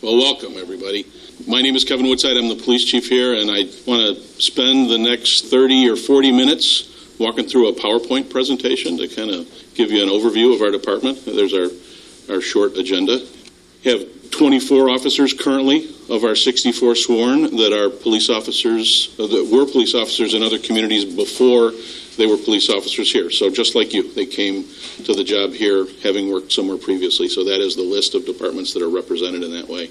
Well, welcome, everybody. My name is Kevin Woodside. I'm the police chief here, and I want to spend the next 30 or 40 minutes walking through a PowerPoint presentation to kind of give you an overview of our department. There's our short agenda. We have 24 officers currently of our 64 sworn that are police officers, that were police officers in other communities before they were police officers here. So just like you, they came to the job here having worked somewhere previously. So that is the list of departments that are represented in that way.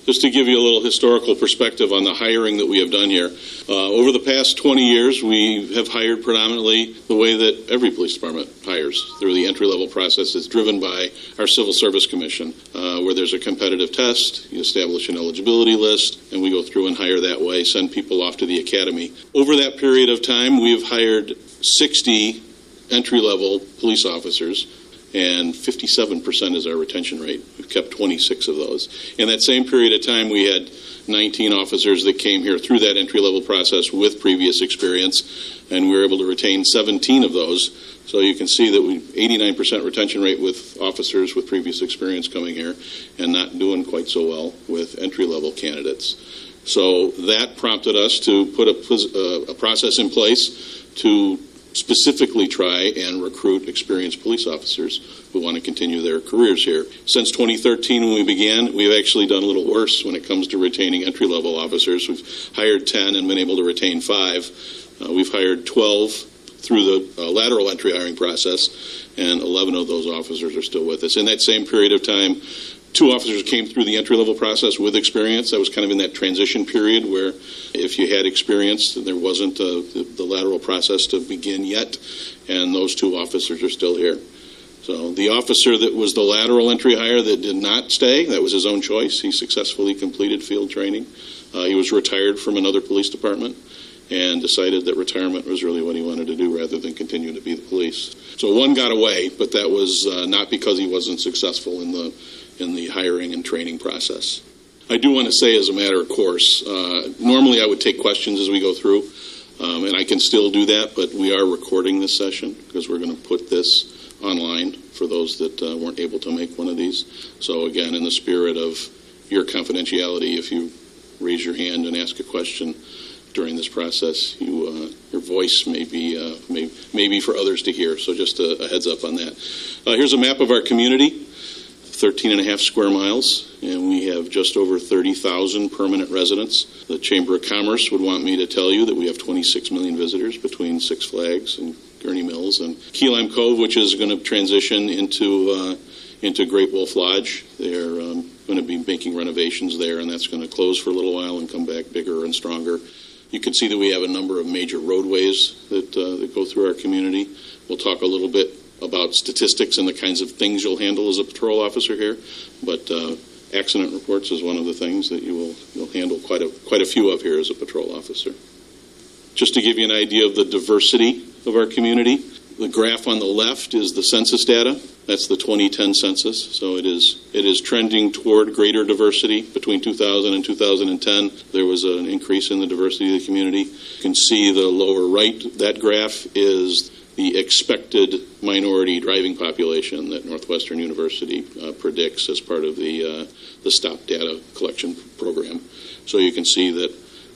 Just to give you a little historical perspective on the hiring that we have done here. Over the past 20 years, we have hired predominantly the way that every police department hires, through the entry-level process. It's driven by our Civil Service Commission, where there's a competitive test, you establish an eligibility list, and we go through and hire that way, send people off to the academy. Over that period of time, we have hired 60 entry-level police officers, and 57% is our retention rate. We've kept 26 of those. In that same period of time, we had 19 officers that came here through that entry-level process with previous experience, and we were able to retain 17 of those. So you can see that we 89% retention rate with officers with previous experience coming here, and not doing quite so well with entry-level candidates. So that prompted us to put a process in place to specifically try and recruit experienced police officers who want to continue their careers here. Since 2013, when we began, we've actually done a little worse when it comes to retaining entry-level officers. We've hired 10 and been able to retain 5. We've hired 12 through the lateral entry hiring process, and 11 of those officers are still with us. In that same period of time, 2 officers came through the entry-level process with experience. That was kind of in that transition period where if you had experience, there wasn't the lateral process to begin yet, and those 2 officers are still here. So the officer that was the lateral entry hire that did not stay, that was his own choice. He successfully completed field training. He was retired from another police department and decided that retirement was really what he wanted to do rather than continue to be the police. So 1 got away, but that was not because he wasn't successful in the hiring and training process. I do want to say, as a matter of course, normally I would take questions as we go through, and I can still do that, but we are recording this session because we're going to put this online for those that weren't able to make one of these. So again, in the spirit of your confidentiality, if you raise your hand and ask a question during this process, your voice may be for others to hear. So just a heads up on that. Here's a map of our community. 13.5 square miles, and we have just over 30,000 permanent residents. The Chamber of Commerce would want me to tell you that we have 26 million visitors between Six Flags and Gurney Mills and Key Lime Cove, which is going to transition into Great Wolf Lodge. They're going to be making renovations there, and that's going to close for a little while and come back bigger and stronger. You can see that we have a number of major roadways that go through our community. We'll talk a little bit about statistics and the kinds of things you'll handle as a patrol officer here, but accident reports is one of the things that you'll handle quite a few of here as a patrol officer. Just to give you an idea of the diversity of our community, the graph on the left is the census data. That's the 2010 census, so it is trending toward greater diversity. Between 2000 and 2010, there was an increase in the diversity of the community. You can see the lower right, that graph is the expected minority driving population that Northwestern University predicts as part of the STOP data collection program. So you can see that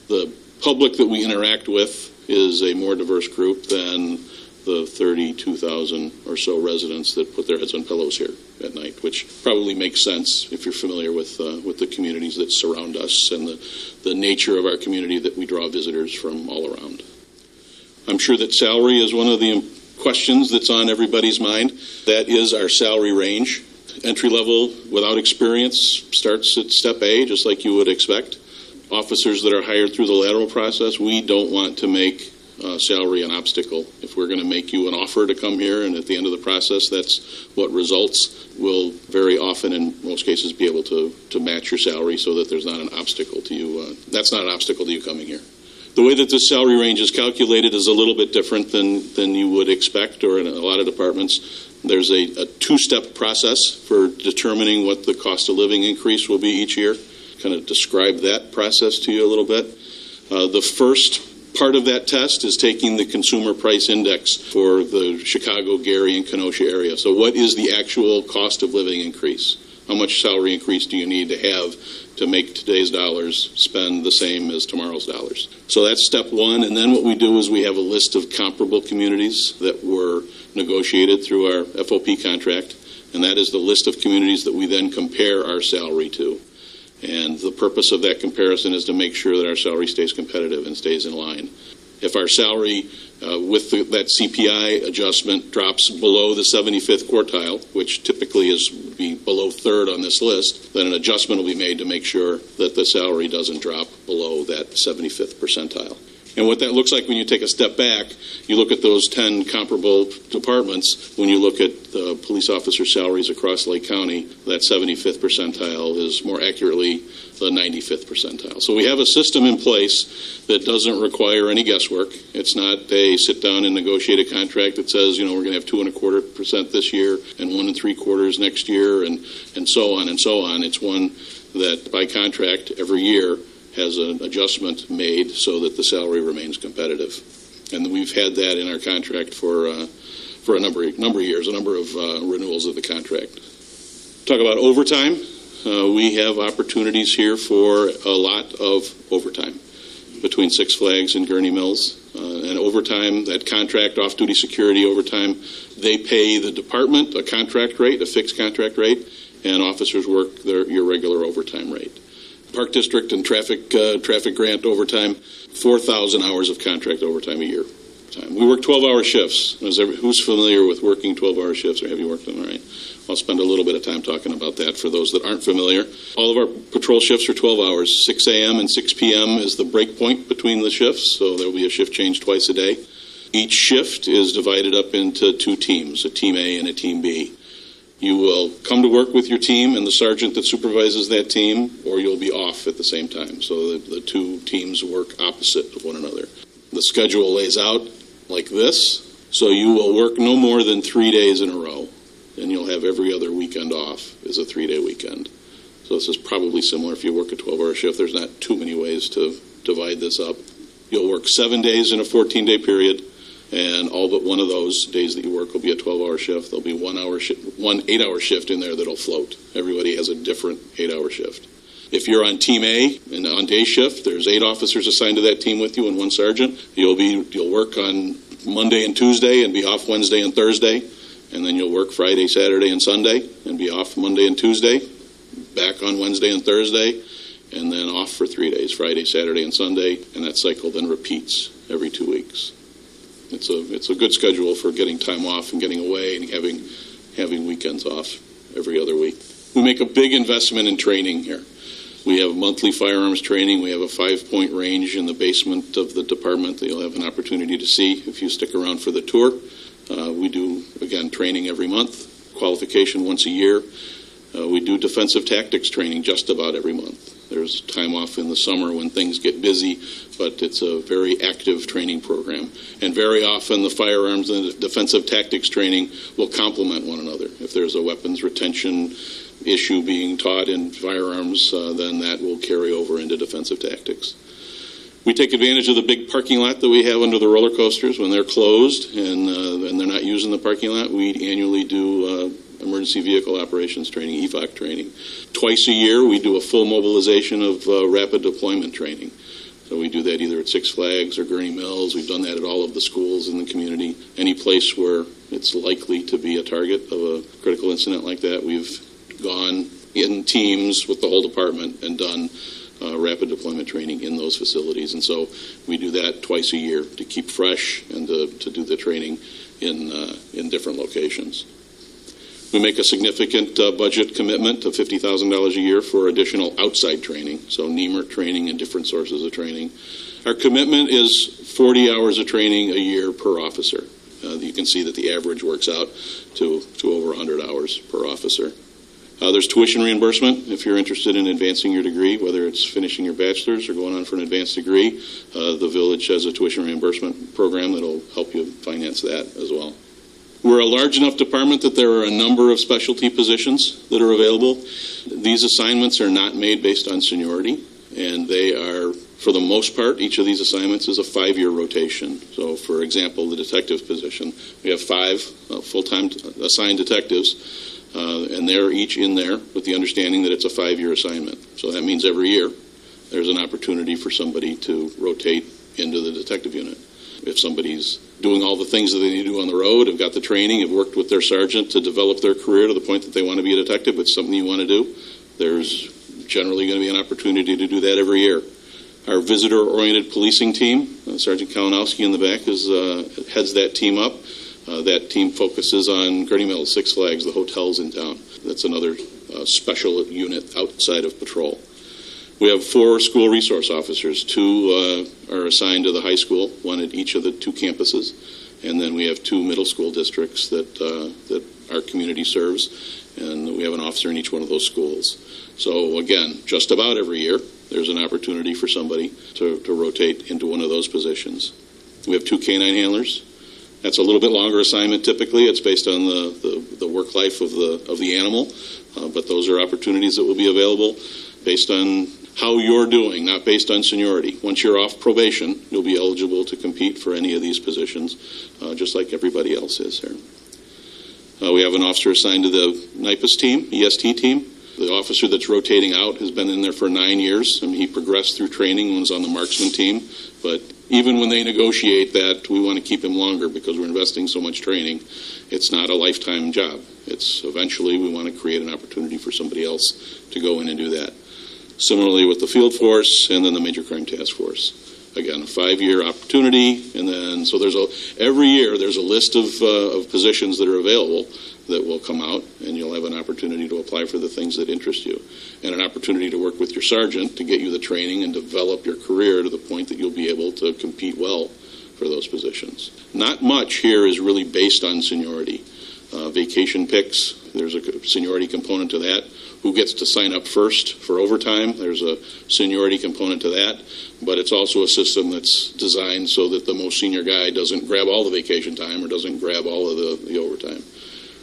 the public that we interact with is a more diverse group than the 32,000 or so residents that put their heads on pillows here at night, which probably makes sense if you're familiar with the communities that surround us and the nature of our community that we draw visitors from all around. I'm sure that salary is one of the questions that's on everybody's mind. That is our salary range. Entry level without experience starts at step A, just like you would expect. Officers that are hired through the lateral process, we don't want to make salary an obstacle. If we're going to make you an offer to come here and at the end of the process that's what results, we'll very often in most cases be able to match your salary so that there's not an obstacle to you. That's not an obstacle to you coming here. The way that this salary range is calculated is a little bit different than you would expect, or in a lot of departments. There's a 2-step process for determining what the cost of living increase will be each year. Kind of describe that process to you a little bit. The first part of that test is taking the consumer price index for the Chicago, Gary, and Kenosha area. So what is the actual cost of living increase How much salary increase do you need to have to make today's dollars spend the same as tomorrow's dollars? So that's step one. And then what we do is we have a list of comparable communities that were negotiated through our FOP contract. And that is the list of communities that we then compare our salary to. And the purpose of that comparison is to make sure that our salary stays competitive and stays in line. If our salary with that CPI adjustment drops below the 75th quartile, which typically is be below third on this list, then an adjustment will be made to make sure that the salary doesn't drop below that 75th percentile. And what that looks like when you take a step back, you look at those 10 comparable departments. When you look at the police officer salaries across Lake County, that 75th percentile is more accurately the 95th percentile. So we have a system in place that doesn't require any guesswork. It's not a sit down and negotiate a contract that says, we're going to have 2.25% this year and 1 3/4 next year and so on and so on. It's one that by contract every year has an adjustment made so that the salary remains competitive. And we've had that in our contract for a number of years, a number of renewals of the contract. Talk about overtime. We have opportunities here for a lot of overtime between Six Flags and Gurney Mills. And overtime, that contract, off-duty security overtime, they pay the department a contract rate, a fixed contract rate, and officers work your regular overtime rate. Park District and traffic grant overtime, 4,000 hours of contract overtime a year. We work 12-hour shifts. Who's familiar with working 12-hour shifts, or have you worked them? All right. I'll spend a little bit of time talking about that for those that aren't familiar. All of our patrol shifts are 12 hours. 6 a.m. and 6 p.m. is the break point between the shifts, so there will be a shift change twice a day. Each shift is divided up into two teams, a Team A and a Team B. You will come to work with your team and the sergeant that supervises that team, or you'll be off at the same time. So the two teams work opposite of one another. The schedule lays out like this. So you will work no more than 3 days in a row, and you'll have every other weekend off is a 3-day weekend. So this is probably similar if you work a 12-hour shift. There's not too many ways to divide this up. You'll work 7 days in a 14-day period. And all but one of those days that you work will be a 12-hour shift. There'll be one 8-hour shift in there that'll float. Everybody has a different 8-hour shift. If you're on Team A and on day shift, there's 8 officers assigned to that team with you and 1 sergeant. You'll work on Monday and Tuesday and be off Wednesday and Thursday. And then you'll work Friday, Saturday, and Sunday and be off Monday and Tuesday, back on Wednesday and Thursday, and then off for 3 days, Friday, Saturday, and Sunday. And that cycle then repeats every 2 weeks. It's a good schedule for getting time off and getting away and having weekends off every other week. We make a big investment in training here. We have monthly firearms training. We have a 5-point range in the basement of the department that you'll have an opportunity to see if you stick around for the tour. We do, again, training every month, qualification once a year. We do defensive tactics training just about every month. There's time off in the summer when things get busy, but it's a very active training program. And very often the firearms and the defensive tactics training will complement one another. If there's a weapons retention issue being taught in firearms, then that will carry over into defensive tactics. We take advantage of the big parking lot that we have under the roller coasters when they're closed and they're not using the parking lot. We annually do emergency vehicle operations training, EVOC training. Twice a year, we do a full mobilization of rapid deployment training. So we do that either at Six Flags or Gurney Mills. We've done that at all of the schools in the community. Any place where it's likely to be a target of a critical incident like that, we've gone in teams with the whole department and done rapid deployment training in those facilities. And so we do that twice a year to keep fresh and to do the training in different locations. We make a significant budget commitment of $50,000 a year for additional outside training, so NEMRT training and different sources of training. Our commitment is 40 hours of training a year per officer. You can see that the average works out to over 100 hours per officer. There's tuition reimbursement if you're interested in advancing your degree, whether it's finishing your bachelor's or going on for an advanced degree. The village has a tuition reimbursement program that will help you finance that as well. We're a large enough department that there are a number of specialty positions that are available. These assignments are not made based on seniority, and they are, for the most part, each of these assignments is a 5-year rotation. So, for example, the detective position, we have 5 full-time assigned detectives. And they're each in there with the understanding that it's a 5-year assignment. So that means every year there's an opportunity for somebody to rotate into the detective unit. If somebody's doing all the things that they need to do on the road, have got the training, have worked with their sergeant to develop their career to the point that they want to be a detective, it's something you want to do, there's generally going to be an opportunity to do that every year. Our visitor-oriented policing team, Sergeant Kalinowski in the back heads that team up. That team focuses on Gurney Mills, Six Flags, the hotels in town. That's another special unit outside of patrol. We have 4 school resource officers. 2 are assigned to the high school, 1 at each of the 2 campuses. And then we have 2 middle school districts that our community serves. And we have an officer in each one of those schools. So again, just about every year, there's an opportunity for somebody to rotate into one of those positions. We have 2 canine handlers. That's a little bit longer assignment typically. It's based on the work life of the animal. But those are opportunities that will be available based on how you're doing, not based on seniority. Once you're off probation, you'll be eligible to compete for any of these positions, just like everybody else is here. We have an officer assigned to the NIPAS team, EST team. The officer that's rotating out has been in there for 9 years. I mean, he progressed through training and was on the marksman team. But even when they negotiate that, we want to keep him longer because we're investing so much training. It's not a lifetime job. It's eventually we want to create an opportunity for somebody else to go in and do that. Similarly with the field force and then the major crime task force. Again, a 5-year opportunity, and then so every year there's a list of positions that are available that will come out, and you'll have an opportunity to apply for the things that interest you, and an opportunity to work with your sergeant to get you the training and develop your career to the point that you'll be able to compete well for those positions. Not much here is really based on seniority. Vacation picks, there's a seniority component to that. Who gets to sign up first for overtime? There's a seniority component to that, but it's also a system that's designed so that the most senior guy doesn't grab all the vacation time or doesn't grab all of the overtime.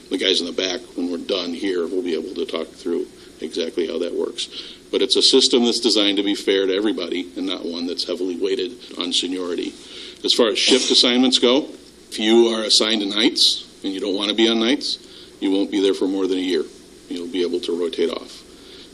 The guys in the back, when we're done here, will be able to talk through exactly how that works. But it's a system that's designed to be fair to everybody and not one that's heavily weighted on seniority. As far as shift assignments go, if you are assigned to nights and you don't want to be on nights, you won't be there for more than a year. You'll be able to rotate off.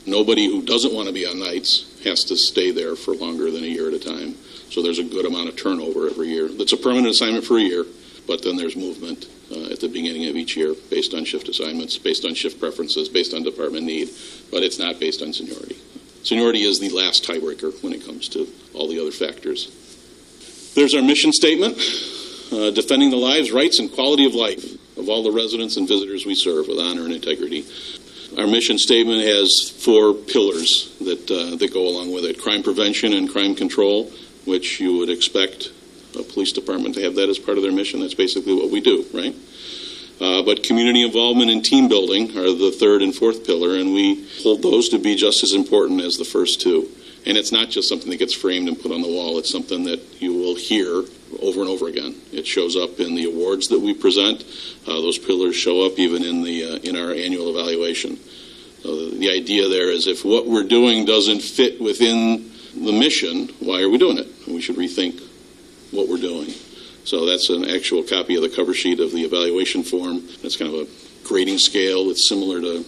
Nobody who doesn't want to be on nights has to stay there for longer than a year at a time. So there's a good amount of turnover every year. That's a permanent assignment for a year, but then there's movement at the beginning of each year based on shift assignments, based on shift preferences, based on department need, but it's not based on seniority. Seniority is the last tiebreaker when it comes to all the other factors. There's our mission statement, defending the lives, rights, and quality of life of all the residents and visitors we serve with honor and integrity. Our mission statement has 4 pillars that go along with it. Crime prevention and crime control, which you would expect a police department to have that as part of their mission. That's basically what we do, right? But community involvement and team building are the 3rd and 4th pillar, and we hold those to be just as important as the first 2. And it's not just something that gets framed and put on the wall. It's something that you will hear over and over again. It shows up in the awards that we present. Those pillars show up even in our annual evaluation. The idea there is if what we're doing doesn't fit within the mission, why are we doing it? We should rethink what we're doing. So that's an actual copy of the cover sheet of the evaluation form. It's kind of a grading scale. It's similar to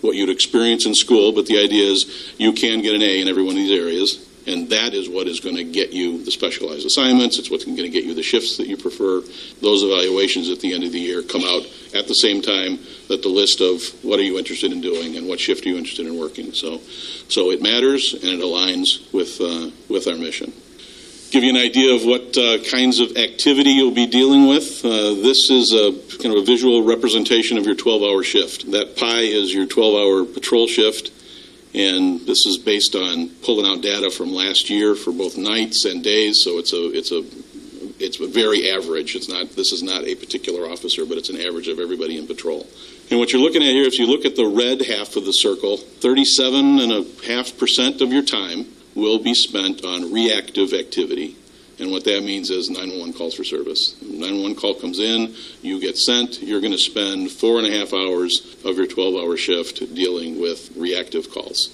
what you'd experience in school, but the idea is you can get an A in every one of these areas, and that is what is going to get you the specialized assignments. It's what's going to get you the shifts that you prefer. Those evaluations at the end of the year come out at the same time that the list of what are you interested in doing and what shift are you interested in working. So it matters, and it aligns with our mission. Give you an idea of what kinds of activity you'll be dealing with. This is a kind of a visual representation of your 12-hour shift. That pie is your 12-hour patrol shift, and this is based on pulling out data from last year for both nights and days. So it's a very average. This is not a particular officer, but it's an average of everybody in patrol. And what you're looking at here, if you look at the red half of the circle, 37.5% of your time will be spent on reactive activity. And what that means is 911 calls for service. 911 call comes in, you get sent, you're going to spend 4.5 hours of your 12-hour shift dealing with reactive calls.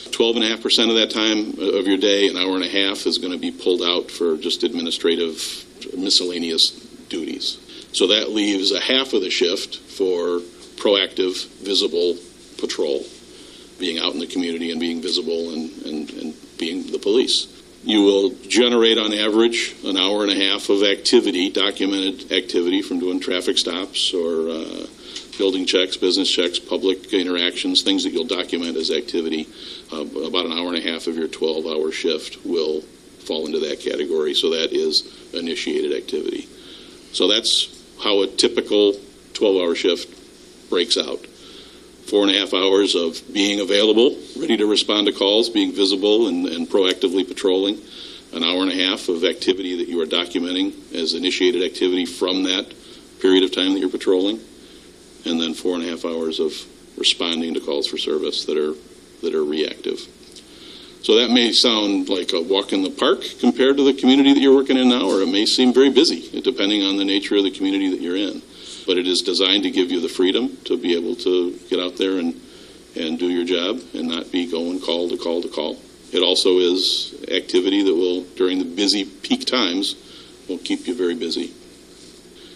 12.5% of that time of your day, an hour and a half, is going to be pulled out for just administrative miscellaneous duties. So that leaves a half of the shift for proactive, visible patrol, being out in the community and being visible and being the police. You will generate on average an hour and a half of activity, documented activity from doing traffic stops or building checks, business checks, public interactions, things that you'll document as activity. About an hour and a half of your 12-hour shift will fall into that category. So that is initiated activity. So that's how a typical 12-hour shift breaks out. 4.5 hours of being available, ready to respond to calls, being visible and proactively patrolling. An hour and a half of activity that you are documenting as initiated activity from that period of time that you're patrolling. And then 4.5 hours of responding to calls for service that are reactive. So that may sound like a walk in the park compared to the community that you're working in now, or it may seem very busy, depending on the nature of the community that you're in. But it is designed to give you the freedom to be able to get out there and do your job and not be going call to call to call. It also is activity that will, during the busy peak times, will keep you very busy.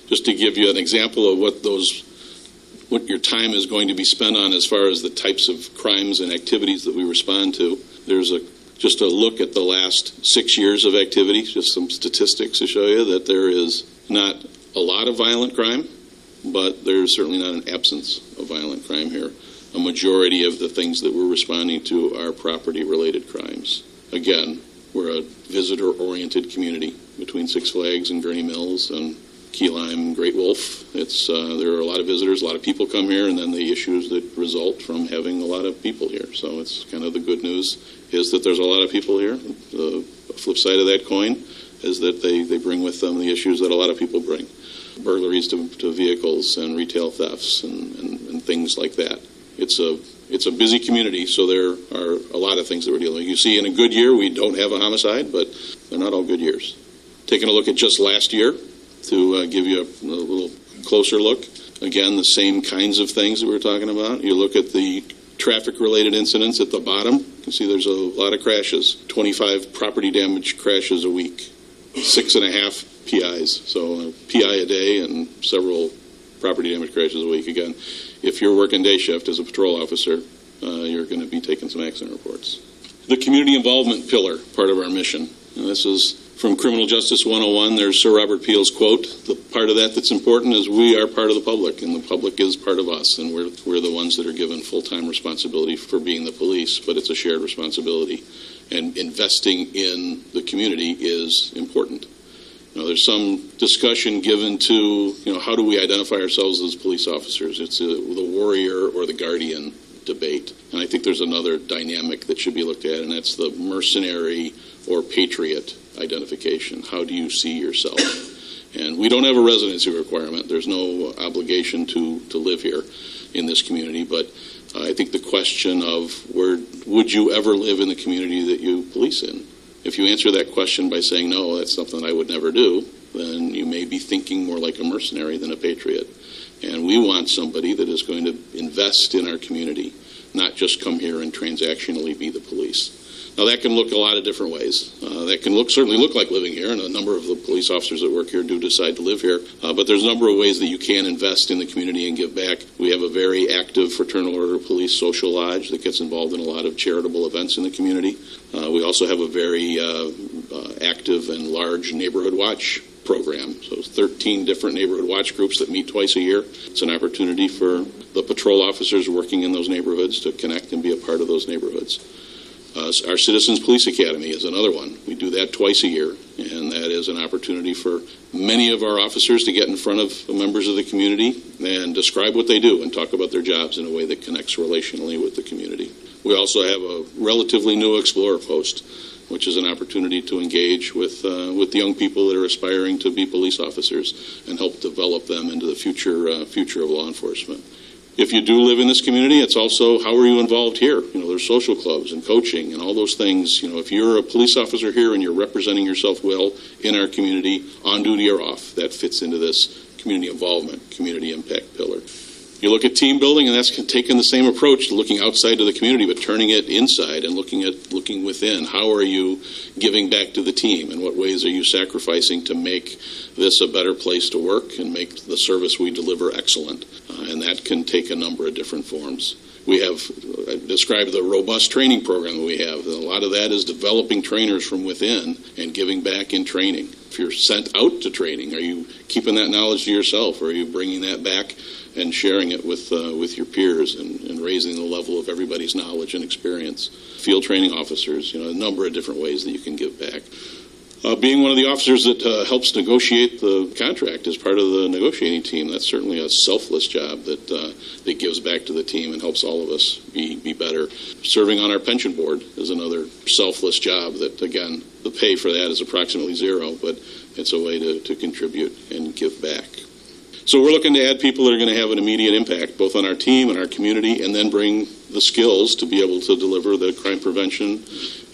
Just to give you an example of what your time is going to be spent on as far as the types of crimes and activities that we respond to, there's just a look at the last 6 years of activity, just some statistics to show you that there is not a lot of violent crime, but there's certainly not an absence of violent crime here. A majority of the things that we're responding to are property-related crimes. Again, we're a visitor-oriented community between Six Flags and Gurney Mills and Key Lime, Great Wolf. There are a lot of visitors, a lot of people come here, and then the issues that result from having a lot of people here. So it's kind of the good news is that there's a lot of people here. The flip side of that coin is that they bring with them the issues that a lot of people bring. Burglaries to vehicles and retail thefts and things like that. It's a busy community, so there are a lot of things that we're dealing with. You see, in a good year, we don't have a homicide, but they're not all good years. Taking a look at just last year to give you a little closer look. Again, the same kinds of things that we were talking about. You look at the traffic-related incidents at the bottom. You can see there's a lot of crashes. 25 property damage crashes a week. 6.5 PIs, so a PI a day and several property damage crashes a week. Again, if you're working day shift as a patrol officer, you're going to be taking some accident reports. The community involvement pillar, part of our mission. And this is from Criminal Justice 101. There's Sir Robert Peel's quote. The part of that that's important is we are part of the public, and the public is part of us, and we're the ones that are given full-time responsibility for being the police, but it's a shared responsibility. And investing in the community is important. There's some discussion given to, how do we identify ourselves as police officers? It's the warrior or the guardian debate. And I think there's another dynamic that should be looked at, and that's the mercenary or patriot identification. How do you see yourself? And we don't have a residency requirement. There's no obligation to live here in this community, but I think the question of would you ever live in the community that you police in? If you answer that question by saying, no, that's something I would never do, then you may be thinking more like a mercenary than a patriot. And we want somebody that is going to invest in our community, not just come here and transactionally be the police. Now, that can look a lot of different ways. That can certainly look like living here, and a number of the police officers that work here do decide to live here. But there's a number of ways that you can invest in the community and give back. We have a very active Fraternal Order of Police social lodge that gets involved in a lot of charitable events in the community. We also have a very active and large neighborhood watch program. So 13 different neighborhood watch groups that meet twice a year. It's an opportunity for the patrol officers working in those neighborhoods to connect and be a part of those neighborhoods. Our Citizens Police Academy is another one. We do that twice a year, and that is an opportunity for many of our officers to get in front of members of the community and describe what they do and talk about their jobs in a way that connects relationally with the community. We also have a relatively new Explorer post, which is an opportunity to engage with the young people that are aspiring to be police officers and help develop them into the future of law enforcement. If you do live in this community, it's also how are you involved here? There's social clubs and coaching and all those things. If you're a police officer here and you're representing yourself well in our community, on duty or off, that fits into this community involvement, community impact pillar. You look at team building, and that's taking the same approach, looking outside to the community, but turning it inside and looking within. How are you giving back to the team? In what ways are you sacrificing to make this a better place to work and make the service we deliver excellent? And that can take a number of different forms. We have described the robust training program that we have. A lot of that is developing trainers from within and giving back in training. If you're sent out to training, are you keeping that knowledge to yourself, or are you bringing that back and sharing it with your peers and raising the level of everybody's knowledge and experience? Field training officers, a number of different ways that you can give back. Being one of the officers that helps negotiate the contract as part of the negotiating team, that's certainly a selfless job that gives back to the team and helps all of us be better. Serving on our pension board is another selfless job that, again, the pay for that is approximately zero, but it's a way to contribute and give back. So we're looking to add people that are going to have an immediate impact, both on our team and our community, and then bring the skills to be able to deliver the crime prevention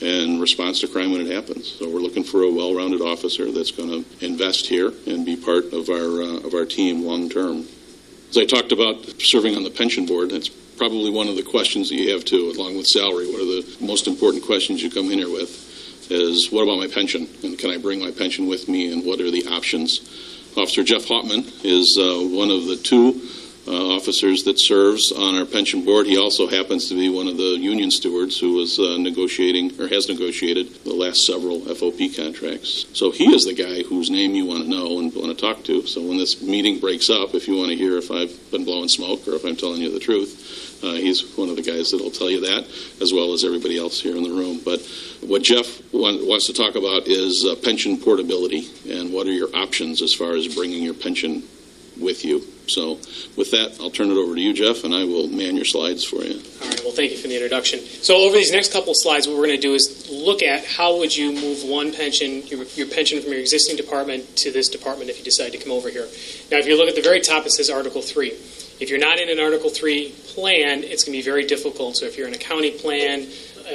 and response to crime when it happens. So we're looking for a well-rounded officer that's going to invest here and be part of our team long term. As I talked about serving on the pension board, that's probably one of the questions that you have too, along with salary. One of the most important questions you come in here with is, what about my pension? And can I bring my pension with me, and what are the options? Officer Jeff Hauptman is one of the two officers that serves on our pension board. He also happens to be one of the union stewards who was negotiated the last several FOP contracts. So he is the guy whose name you want to know and want to talk to. So when this meeting breaks up, if you want to hear if I've been blowing smoke or if I'm telling you the truth, he's one of the guys that will tell you that, as well as everybody else here in the room. But what Jeff wants to talk about is pension portability, and what are your options as far as bringing your pension with you. So with that, I'll turn it over to you, Jeff, and I will man your slides for you. All right, well, thank you for the introduction. So over these next couple of slides, what we're going to do is look at how would you move one pension, your pension from your existing department to this department if you decide to come over here. Now, if you look at the very top, it says Article 3. If you're not in an Article 3 plan, it's going to be very difficult. So if you're in a county plan,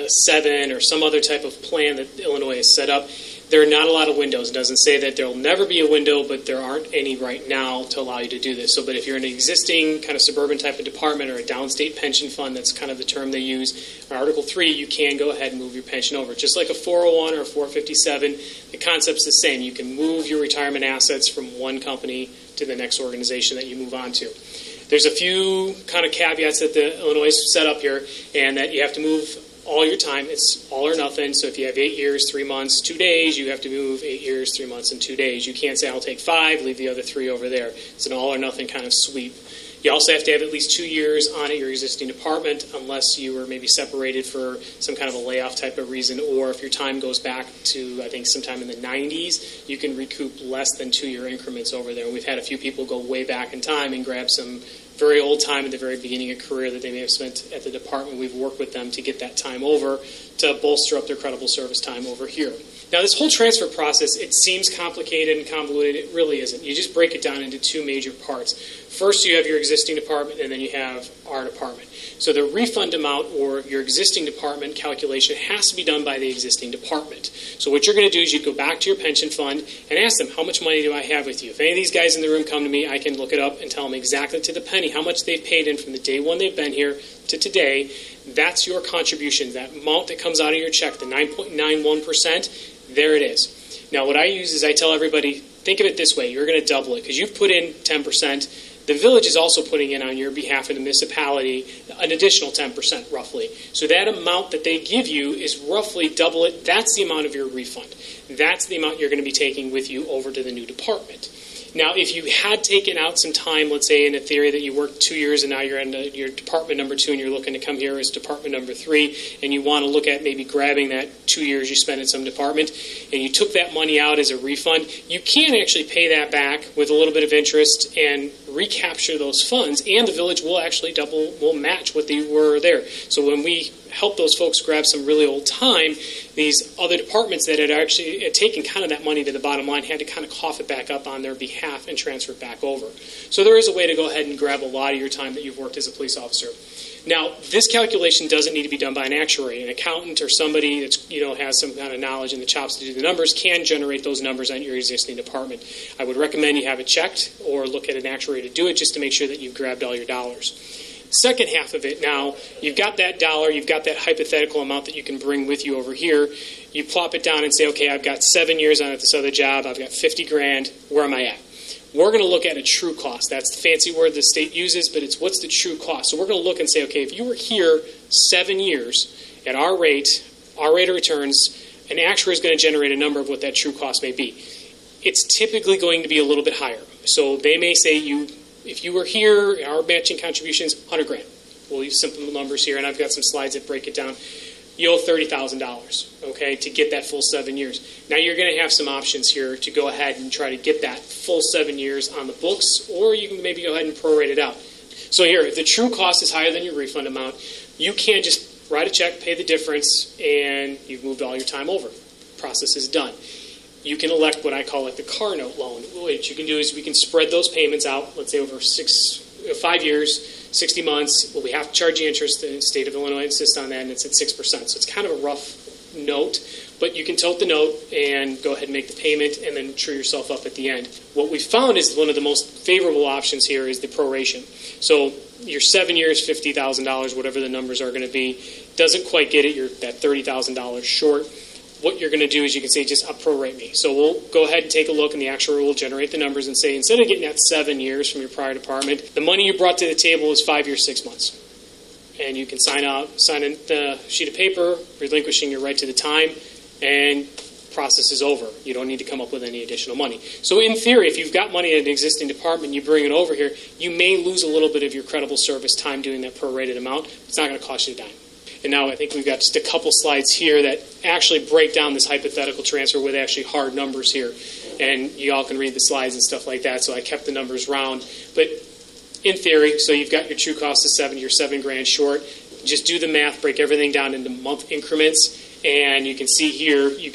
7, or some other type of plan that Illinois has set up, there are not a lot of windows. It doesn't say that there will never be a window, but there aren't any right now to allow you to do this. But if you're in an existing kind of suburban type of department or a downstate pension fund, that's kind of the term they use, in Article 3, you can go ahead and move your pension over. Just like a 401 or a 457, the concept's the same. You can move your retirement assets from one company to the next organization that you move on to. There's a few kind of caveats that the Illinois set up here, and that you have to move all your time. It's all or nothing. So if you have 8 years, 3 months, 2 days, you have to move 8 years, 3 months, and 2 days. You can't say, I'll take 5, leave the other 3 over there. It's an all or nothing kind of sweep. You also have to have at least 2 years on at your existing department, unless you were maybe separated for some kind of a layoff type of reason, or if your time goes back to, I think, sometime in the 90s, you can recoup less than 2-year increments over there. And we've had a few people go way back in time and grab some very old time at the very beginning of career that they may have spent at the department. We've worked with them to get that time over to bolster up their credible service time over here. Now, this whole transfer process, it seems complicated and convoluted. It really isn't. You just break it down into 2 major parts. First, you have your existing department, and then you have our department. So the refund amount, or your existing department calculation, has to be done by the existing department. So what you're going to do is you go back to your pension fund and ask them, how much money do I have with you? If any of these guys in the room come to me, I can look it up and tell them exactly to the penny how much they've paid in from the day one they've been here to today. That's your contribution. That amount that comes out of your check, the 9.91%, there it is. Now, what I use is I tell everybody, think of it this way. You're going to double it because you've put in 10%. The village is also putting in on your behalf of the municipality an additional 10% roughly. So that amount that they give you is roughly double it. That's the amount of your refund. That's the amount you're going to be taking with you over to the new department. Now, if you had taken out some time, let's say in a theory that you worked 2 years and now you're in your department number 2 and you're looking to come here as department number 3, and you want to look at maybe grabbing that 2 years you spent in some department, and you took that money out as a refund, you can actually pay that back with a little bit of interest and recapture those funds, and the village will actually will match what they were there. So when we help those folks grab some really old time, these other departments that had actually taken kind of that money to the bottom line had to kind of cough it back up on their behalf and transfer it back over. So there is a way to go ahead and grab a lot of your time that you've worked as a police officer. Now, this calculation doesn't need to be done by an actuary. An accountant or somebody that's has some kind of knowledge and the chops to do the numbers can generate those numbers on your existing department. I would recommend you have it checked or look at an actuary to do it, just to make sure that you've grabbed all your dollars. Second half of it, now, you've got that dollar, you've got that hypothetical amount that you can bring with you over here. You plop it down and say, okay, I've got 7 years on at this other job, I've got 50 grand, where am I at? We're going to look at a true cost. That's the fancy word the state uses, but it's what's the true cost. So we're going to look and say, okay, if you were here 7 years at our rate of returns, an actuary is going to generate a number of what that true cost may be. It's typically going to be a little bit higher. So they may say if you were here, our matching contributions, 100 grand. We'll use simple numbers here, and I've got some slides that break it down. You owe $30,000, okay, to get that full 7 years. Now you're going to have some options here to go ahead and try to get that full 7 years on the books, or you can maybe go ahead and prorate it out. So here, if the true cost is higher than your refund amount, you can't just write a check, pay the difference, and you've moved all your time over. Process is done. You can elect what I call like the car note loan. What you can do is we can spread those payments out, let's say over 5 years, 60 months. Well, we have to charge you interest. The state of Illinois insists on that, and it's at 6%. So it's kind of a rough note, but you can tote the note and go ahead and make the payment and then true yourself up at the end. What we found is one of the most favorable options here is the proration. So your 7 years, $50,000, whatever the numbers are going to be, doesn't quite get it. You're that $30,000 short. What you're going to do is you can say, just prorate me. So we'll go ahead and take a look, and the actuary will generate the numbers and say, instead of getting that 7 years from your prior department, the money you brought to the table is 5 years, 6 months. And you can sign a sheet of paper, relinquishing your right to the time, and process is over. You don't need to come up with any additional money. So in theory, if you've got money in an existing department, you bring it over here, you may lose a little bit of your credible service time doing that prorated amount. It's not going to cost you a dime. And now I think we've got just a couple slides here that actually break down this hypothetical transfer with actually hard numbers here. And you all can read the slides and stuff like that, so I kept the numbers round. But in theory, so you've got your true cost of 7, you're 7 grand short. Just do the math, break everything down into month increments, and you can see here, you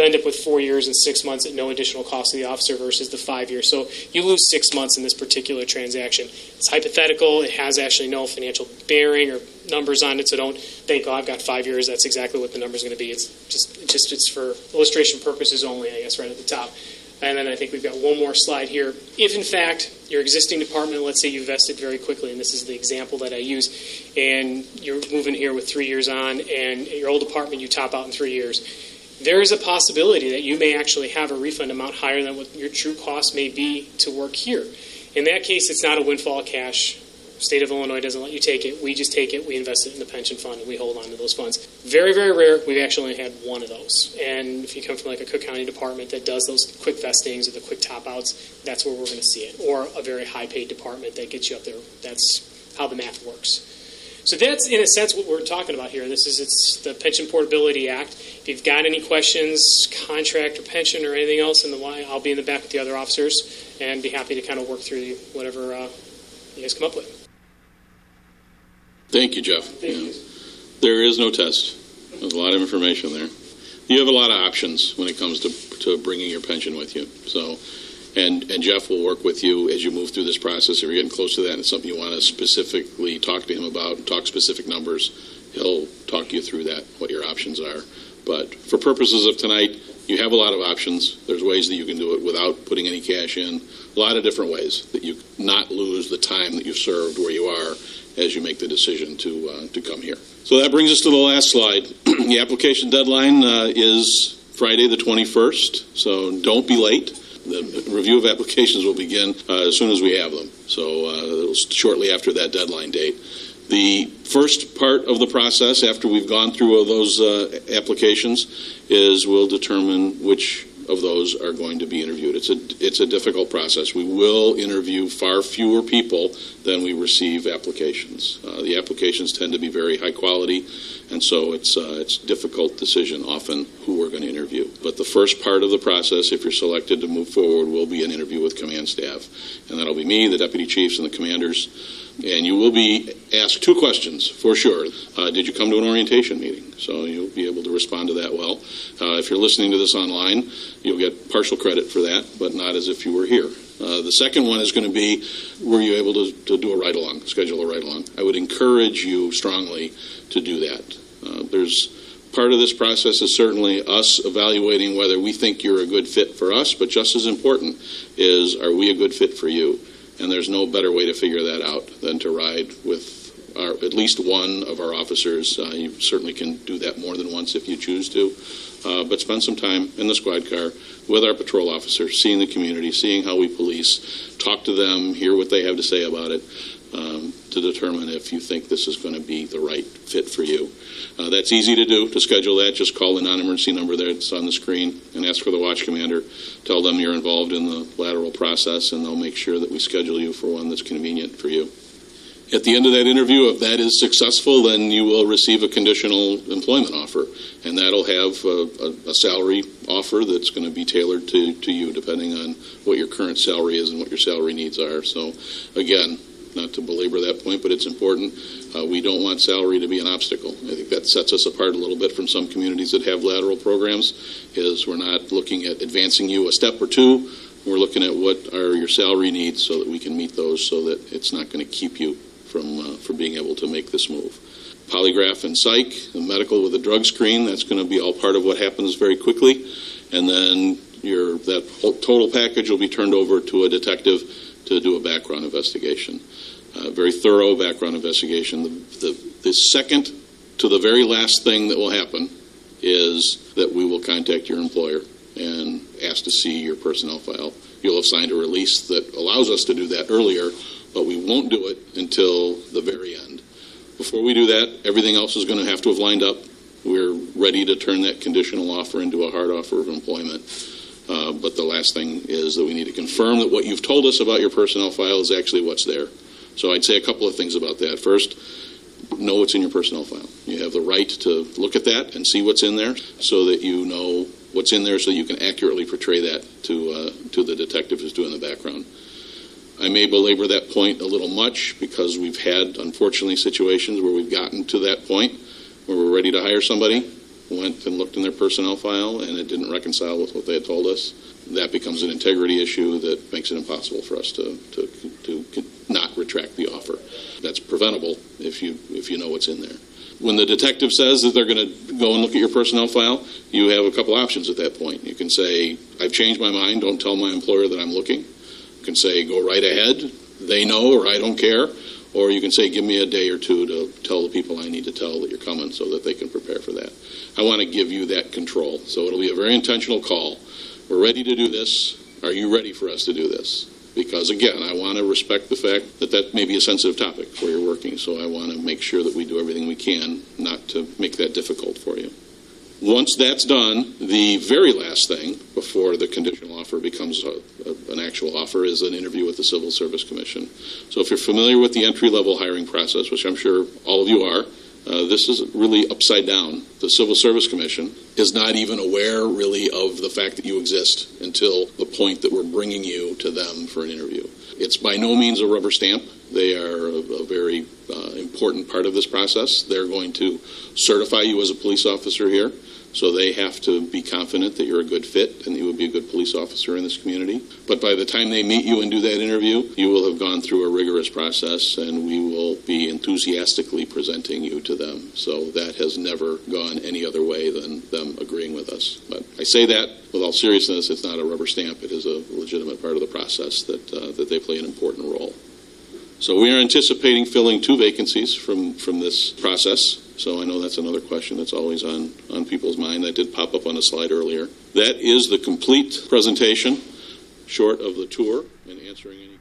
end up with 4 years and 6 months at no additional cost to the officer versus the 5 years. So you lose 6 months in this particular transaction. It's hypothetical. It has actually no financial bearing or numbers on it, so don't think, I've got 5 years. That's exactly what the number is going to be. It's for illustration purposes only, I guess, right at the top. And then I think we've got one more slide here. If, in fact, your existing department, let's say you vested very quickly, and this is the example that I use, and you're moving here with 3 years on, and at your old department you top out in 3 years, there is a possibility that you may actually have a refund amount higher than what your true cost may be to work here. In that case, it's not a windfall of cash. State of Illinois doesn't let you take it. We just take it, we invest it in the pension fund, and we hold on to those funds. Very, very rare. We've actually only had one of those. And if you come from like a Cook County department that does those quick vestings or the quick top-outs, that's where we're going to see it. Or a very high-paid department that gets you up there. That's how the math works. So that's, in a sense, what we're talking about here. It's the Pension Portability Act. If you've got any questions, contract or pension or anything else, I'll be in the back with the other officers and be happy to kind of work through whatever you guys come up with. Thank you, Jeff. Thank you. There is no test. There's a lot of information there. You have a lot of options when it comes to bringing your pension with you. So, and Jeff will work with you as you move through this process. If you're getting close to that and it's something you want to specifically talk to him about, talk specific numbers, he'll talk you through that, what your options are. But for purposes of tonight, you have a lot of options. There's ways that you can do it without putting any cash in. A lot of different ways that you not lose the time that you've served where you are as you make the decision to come here. So that brings us to the last slide. The application deadline is Friday the 21st, so don't be late. The review of applications will begin as soon as we have them, so shortly after that deadline date. The first part of the process, after we've gone through all those applications, is we'll determine which of those are going to be interviewed. It's a difficult process. We will interview far fewer people than we receive applications. The applications tend to be very high quality, and so it's a difficult decision often who we're going to interview. But the first part of the process, if you're selected to move forward, will be an interview with command staff, and that'll be me, the deputy chiefs, and the commanders. And you will be asked 2 questions for sure. Did you come to an orientation meeting? So you'll be able to respond to that well. If you're listening to this online, you'll get partial credit for that, but not as if you were here. The second one is going to be, were you able to do a ride-along, schedule a ride-along? I would encourage you strongly to do that. There's part of this process is certainly us evaluating whether we think you're a good fit for us, but just as important is, are we a good fit for you? And there's no better way to figure that out than to ride with at least one of our officers. You certainly can do that more than once if you choose to. But spend some time in the squad car with our patrol officers, seeing the community, seeing how we police, talk to them, hear what they have to say about it, to determine if you think this is going to be the right fit for you. That's easy to do. To schedule that, just call the non-emergency number that's on the screen and ask for the watch commander. Tell them you're involved in the lateral process, and they'll make sure that we schedule you for one that's convenient for you. At the end of that interview, if that is successful, then you will receive a conditional employment offer, and that'll have a salary offer that's going to be tailored to you depending on what your current salary is and what your salary needs are. So, again, not to belabor that point, but it's important. We don't want salary to be an obstacle. I think that sets us apart a little bit from some communities that have lateral programs, is we're not looking at advancing you a step or two. We're looking at what are your salary needs so that we can meet those so that it's not going to keep you from being able to make this move. Polygraph and psych, the medical with a drug screen, that's going to be all part of what happens very quickly. And then that whole total package will be turned over to a detective to do a background investigation. Very thorough background investigation. The second to the very last thing that will happen is that we will contact your employer and ask to see your personnel file. You'll have signed a release that allows us to do that earlier, but we won't do it until the very end. Before we do that, everything else is going to have to have lined up. We're ready to turn that conditional offer into a hard offer of employment. But the last thing is that we need to confirm that what you've told us about your personnel file is actually what's there. So I'd say a couple of things about that. First, know what's in your personnel file. You have the right to look at that and see what's in there so that you know what's in there so you can accurately portray that to the detective who's doing the background. I may belabor that point a little much because we've had, unfortunately, situations where we've gotten to that point where we're ready to hire somebody, went and looked in their personnel file, and it didn't reconcile with what they had told us. That becomes an integrity issue that makes it impossible for us to not retract the offer. That's preventable if you know what's in there. When the detective says that they're going to go and look at your personnel file, you have a couple options at that point. You can say, I've changed my mind, don't tell my employer that I'm looking. You can say, go right ahead, they know, or I don't care. Or you can say, give me a day or two to tell the people I need to tell that you're coming so that they can prepare for that. I want to give you that control. So it'll be a very intentional call. We're ready to do this. Are you ready for us to do this? Because, again, I want to respect the fact that that may be a sensitive topic where you're working. So I want to make sure that we do everything we can not to make that difficult for you. Once that's done, the very last thing before the conditional offer becomes an actual offer is an interview with the Civil Service Commission. So if you're familiar with the entry-level hiring process, which I'm sure all of you are, this is really upside down. The Civil Service Commission is not even aware, really, of the fact that you exist until the point that we're bringing you to them for an interview. It's by no means a rubber stamp. They are a very important part of this process. They're going to certify you as a police officer here, so they have to be confident that you're a good fit and that you would be a good police officer in this community. But by the time they meet you and do that interview, you will have gone through a rigorous process, and we will be enthusiastically presenting you to them. So that has never gone any other way than them agreeing with us. But I say that with all seriousness. It's not a rubber stamp. It is a legitimate part of the process that they play an important role. So we are anticipating filling 2 vacancies from this process. So I know that's another question that's always on people's mind. That did pop up on a slide earlier. That is the complete presentation, short of the tour and answering any